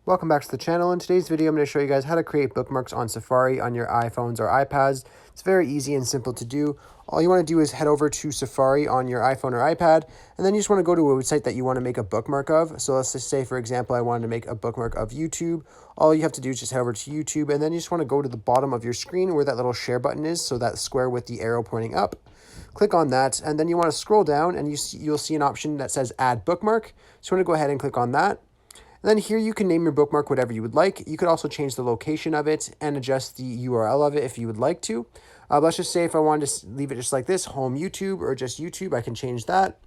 Welcome back to the channel. In today's video, I'm going to show you guys how to create bookmarks on Safari on your iPhones or iPads. It's very easy and simple to do. All you want to do is head over to Safari on your iPhone or iPad, and then you just want to go to a website that you want to make a bookmark of. So let's just say, for example, I wanted to make a bookmark of YouTube. All you have to do is just head over to YouTube, and then you just want to go to the bottom of your screen where that little share button is, so that square with the arrow pointing up. Click on that, and then you want to scroll down, and you'll see an option that says Add Bookmark. So you want to go ahead and click on that. And then here you can name your bookmark whatever you would like. You could also change the location of it and adjust the URL of it if you would like to. Let's just say if I wanted to leave it just like this, home YouTube or just YouTube, I can change that.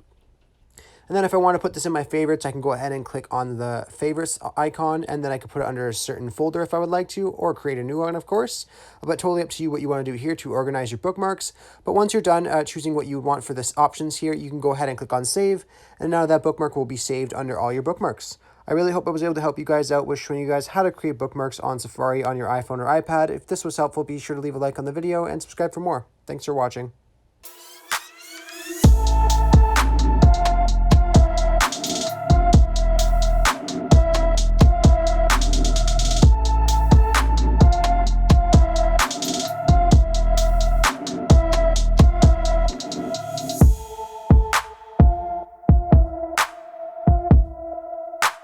And then if I want to put this in my favorites, I can go ahead and click on the favorites icon, and then I can put it under a certain folder if I would like to, or create a new one, of course. But totally up to you what you want to do here to organize your bookmarks. But once you're done choosing what you want for this options here, you can go ahead and click on save. And now that bookmark will be saved under all your bookmarks. I really hope I was able to help you guys out with showing you guys how to create bookmarks on Safari on your iPhone or iPad. If this was helpful, be sure to leave a like on the video and subscribe for more. Thanks for watching.